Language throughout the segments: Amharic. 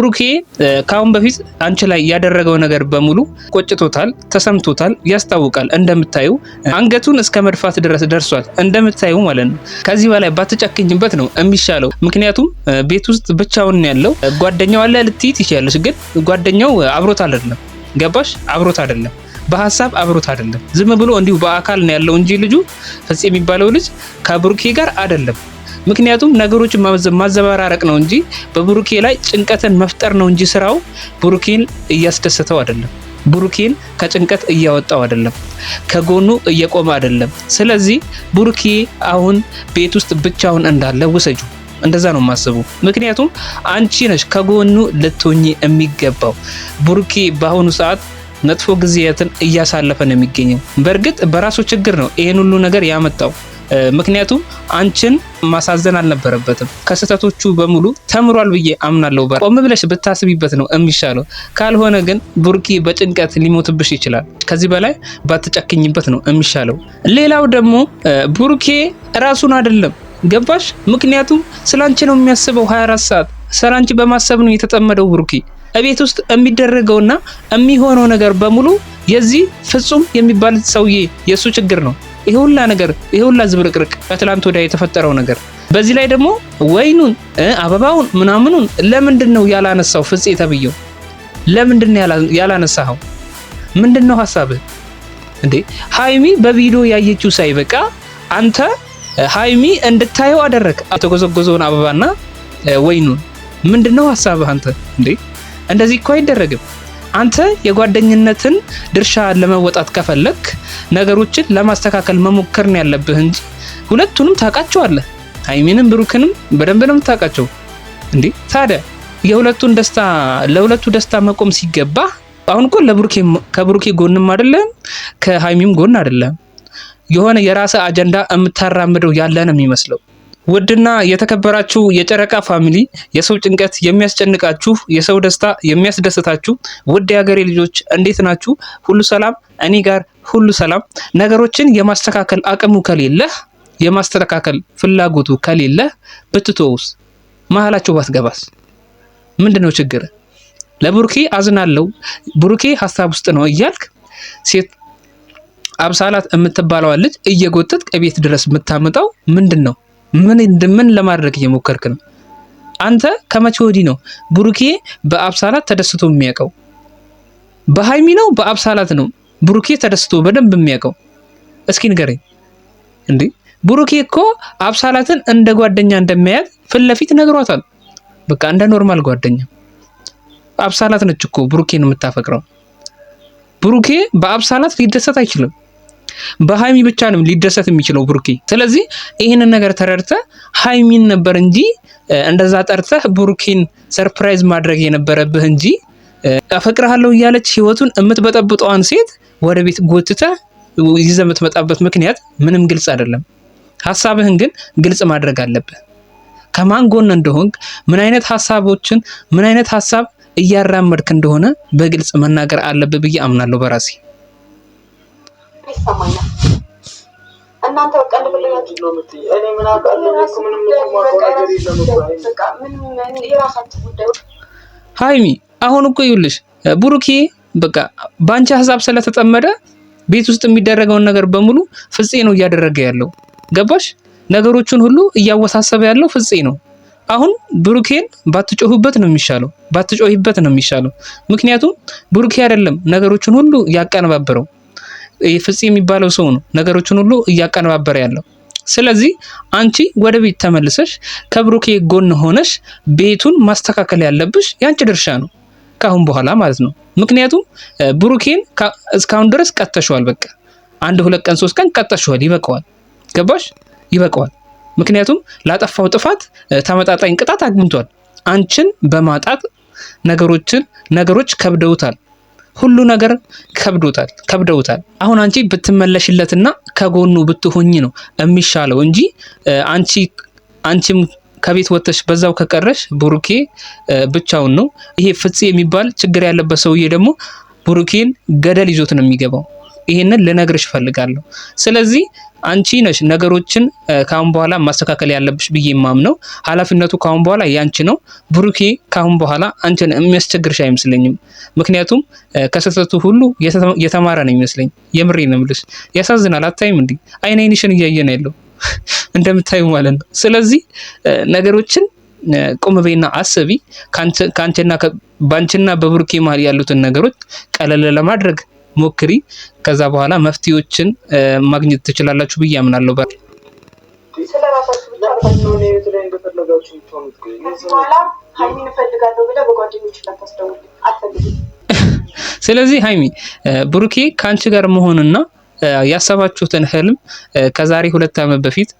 ብሩኬ ካሁን በፊት አንቺ ላይ ያደረገው ነገር በሙሉ ቆጭቶታል፣ ተሰምቶታል፣ ያስታውቃል። እንደምታዩ አንገቱን እስከ መድፋት ድረስ ደርሷል። እንደምታዩ ማለት ነው። ከዚህ በላይ ባትጨክኝበት ነው የሚሻለው። ምክንያቱም ቤት ውስጥ ብቻውን ያለው ጓደኛው አለ ልትይት ይችላልሽ፣ ግን ጓደኛው አብሮት አይደለም። ገባሽ? አብሮት አይደለም፣ በሐሳብ አብሮት አይደለም። ዝም ብሎ እንዲሁ በአካል ነው ያለው እንጂ ልጁ ፍፄ የሚባለው ልጅ ከብሩኬ ጋር አይደለም። ምክንያቱም ነገሮችን ማዘበራረቅ ነው እንጂ በብሩኬ ላይ ጭንቀትን መፍጠር ነው እንጂ ስራው ብሩኬን እያስደሰተው አይደለም። ብሩኬን ከጭንቀት እያወጣው አይደለም። ከጎኑ እየቆመ አይደለም። ስለዚህ ብሩኬ አሁን ቤት ውስጥ ብቻውን እንዳለ ውሰጁ። እንደዛ ነው የማስበው። ምክንያቱም አንቺ ነሽ ከጎኑ ልትሆኚ የሚገባው። ብሩኬ በአሁኑ ሰዓት መጥፎ ጊዜያትን እያሳለፈ ነው የሚገኘው። በእርግጥ በራሱ ችግር ነው ይሄን ሁሉ ነገር ያመጣው። ምክንያቱም አንቺን ማሳዘን አልነበረበትም። ከስህተቶቹ በሙሉ ተምሯል ብዬ አምናለሁ። ቆም ብለሽ ብታስቢበት ነው የሚሻለው። ካልሆነ ግን ብሩኬ በጭንቀት ሊሞትብሽ ይችላል። ከዚህ በላይ ባትጨክኝበት ነው የሚሻለው። ሌላው ደግሞ ብሩኬ ራሱን አይደለም። ገባሽ? ምክንያቱም ስላንቺ ነው የሚያስበው 24 ሰዓት ስላንቺ በማሰብ ነው የተጠመደው ብሩኬ። እቤት ውስጥ የሚደረገውና የሚሆነው ነገር በሙሉ የዚህ ፍጹም የሚባል ሰውዬ የሱ ችግር ነው። ይሄ ሁላ ነገር ይሄ ሁላ ዝብርቅርቅ ከትላንት ወዲያ የተፈጠረው ነገር። በዚህ ላይ ደግሞ ወይኑን አበባውን ምናምኑን ለምንድን ነው ያላነሳው? ፍፄ ተብየው ለምንድን ነው ያላነሳው? ምንድነው ሐሳብህ እንዴ? ሃይሚ በቪዲዮ ያየችው ሳይበቃ አንተ ሃይሚ እንድታየው አደረክ። የተጎዘጎዘውን አበባና ወይኑን ምንድነው ሐሳብህ አንተ እንዴ? እንደዚህ እኮ አይደረግም። አንተ የጓደኝነትን ድርሻ ለመወጣት ከፈለክ ነገሮችን ለማስተካከል መሞከር ነው ያለብህ እንጂ ሁለቱንም ታውቃቸዋለህ። ሃይሚንም ብሩክንም በደንብ ነው የምታውቃቸው እንዴ። ታዲያ የሁለቱን ደስታ ለሁለቱ ደስታ መቆም ሲገባ አሁን እኮ ከብሩኬ ጎንም አይደለም ከሃይሚም ጎን አይደለም። የሆነ የራስ አጀንዳ የምታራምደው ያለ ነው የሚመስለው። ውድና የተከበራችሁ የጨረቃ ፋሚሊ፣ የሰው ጭንቀት የሚያስጨንቃችሁ፣ የሰው ደስታ የሚያስደስታችሁ ውድ የሀገሬ ልጆች እንዴት ናችሁ? ሁሉ ሰላም? እኔ ጋር ሁሉ ሰላም። ነገሮችን የማስተካከል አቅሙ ከሌለህ፣ የማስተካከል ፍላጎቱ ከሌለህ ብትተውስ? መሀላቸው ባትገባስ? ምንድነው ችግር? ለብሩኬ አዝናለሁ፣ ብሩኬ ሀሳብ ውስጥ ነው እያልክ ሴት አብሳላት የምትባለው ልጅ እየጎተት ከቤት ድረስ የምታመጣው ምንድነው? ምን ለማድረግ እየሞከርክ ነው? አንተ ከመቼ ወዲህ ነው ብሩኬ በአብሳላት ተደስቶ የሚያውቀው? በሃይሚ ነው በአብሳላት ነው ብሩኬ ተደስቶ በደንብ የሚያውቀው? እስኪ ንገረኝ እንዴ። ብሩኬ እኮ አብሳላትን እንደ ጓደኛ እንደሚያያት ፊት ለፊት ነግሯታል። በቃ እንደ ኖርማል ጓደኛ። አብሳላት ነች እኮ ብሩኬን የምታፈቅረው። ብሩኬ በአብሳላት ሊደሰት አይችልም። በሃይሚ ብቻ ነው ሊደሰት የሚችለው ብሩኬ። ስለዚህ ይሄንን ነገር ተረድተ ሃይሚን ነበር እንጂ እንደዛ ጠርተህ ብሩኬን ሰርፕራይዝ ማድረግ የነበረብህ እንጂ አፈቅርሃለሁ እያለች ህይወቱን የምትበጠብጠዋን ሴት ወደ ቤት ጎትተህ ይዘህ የምትመጣበት ምክንያት ምንም ግልጽ አይደለም። ሐሳብህን ግን ግልጽ ማድረግ አለብህ። ከማን ጎን እንደሆንክ፣ ምን አይነት ሐሳብ እያራመድክ እንደሆነ በግልጽ መናገር አለብህ ብዬ አምናለሁ በራሴ። ይሰማኛል። እናንተ በቃ እንደፈለጋችሁ ነው የምትይ። እኔ ምን አውቃለሁ? ምንም የራሳችሁ ጉዳይ። ሃይሚ አሁን እኮ ይኸውልሽ ብሩኬ በቃ ባንቺ ሐሳብ ስለተጠመደ ቤት ውስጥ የሚደረገውን ነገር በሙሉ ፍፄ ነው እያደረገ ያለው። ገባሽ? ነገሮቹን ሁሉ እያወሳሰበ ያለው ፍፄ ነው። አሁን ብሩኬን ባትጮህበት ነው የሚሻለው፣ ባትጮህበት ነው የሚሻለው። ምክንያቱም ብሩኬ አይደለም ነገሮቹን ሁሉ ያቀነባበረው፣ ፍፄ የሚባለው ሰው ነው ነገሮችን ሁሉ እያቀነባበረ ያለው። ስለዚህ አንቺ ወደ ቤት ተመልሰሽ ከብሩኬ ጎን ሆነሽ ቤቱን ማስተካከል ያለብሽ ያንቺ ድርሻ ነው ካሁን በኋላ ማለት ነው። ምክንያቱም ብሩኬን እስካሁን ድረስ ቀጥተሽዋል። በቃ 1 2 ቀን 3 ቀን ቀጥተሽዋል። ይበቃዋል። ገባሽ? ይበቃዋል። ምክንያቱም ላጠፋው ጥፋት ተመጣጣኝ ቅጣት አግኝቷል። አንቺን በማጣት ነገሮች ከብደውታል። ሁሉ ነገር ከብደውታል። አሁን አንቺ ብትመለሽለትና ከጎኑ ብትሆኚ ነው የሚሻለው እንጂ አንቺም ከቤት ወጥተሽ በዛው ከቀረሽ ብሩኬ ብቻውን ነው። ይሄ ፍፄ የሚባል ችግር ያለበት ሰውዬ ደግሞ ብሩኬን ገደል ይዞት ነው የሚገባው። ይሄንን ልነግርሽ ፈልጋለሁ። ስለዚህ አንቺ ነሽ ነገሮችን ካሁን በኋላ ማስተካከል ያለብሽ ብዬ የማምነው። ኃላፊነቱ ካሁን በኋላ ያንቺ ነው። ብሩኬ ካሁን በኋላ አንቺን የሚያስቸግርሽ አይመስለኝም። ምክንያቱም ከስህተቱ ሁሉ የተማረ ነው ይመስለኝ። የምሬ ነው የምልሽ። ያሳዝናል። አታይም እንዴ? አይንሽን እያየ ነው ያለው እንደምታዩ ማለት ነው። ስለዚህ ነገሮችን ቆም በይና አስቢ። ካንቺና ባንቺና በብሩኬ መሀል ያሉትን ነገሮች ቀለል ለማድረግ ሞክሪ። ከዛ በኋላ መፍትሄዎችን ማግኘት ትችላላችሁ ብዬ አምናለሁ። ስለራሳችሁ ብቻ ነው የትለኝ እንደፈለጋችሁ የምትሆኑት። በኋላ ሀይሚን እፈልጋለሁ ብለህ በጓደኞች እንዳታስደውል አትፈልግም። ስለዚህ ሀይሚ ብሩኬ ካንቺ ጋር መሆንና ያሰባችሁትን ህልም ከዛሬ 2 ዓመት በፊት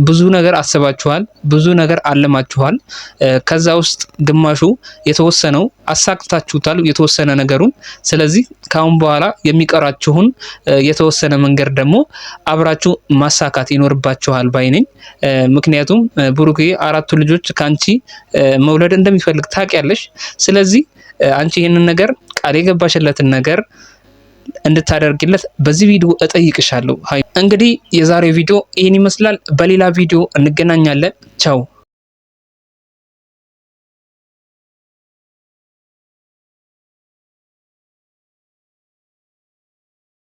ብዙ ነገር አስባችኋል፣ ብዙ ነገር አለማችኋል። ከዛ ውስጥ ግማሹ የተወሰነው አሳክታችሁታል፣ የተወሰነ ነገሩን። ስለዚህ ካሁን በኋላ የሚቀራችሁን የተወሰነ መንገድ ደግሞ አብራችሁ ማሳካት ይኖርባችኋል ባይነኝ። ምክንያቱም ብሩኬ 4 ልጆች ካንቺ መውለድ እንደሚፈልግ ታውቂያለሽ። ስለዚህ አንቺ ይህንን ነገር ቃል የገባሽለትን ነገር እንድታደርግለት በዚህ ቪዲዮ እጠይቅሻለሁ። እንግዲህ የዛሬው ቪዲዮ ይህን ይመስላል። በሌላ ቪዲዮ እንገናኛለን። ቻው።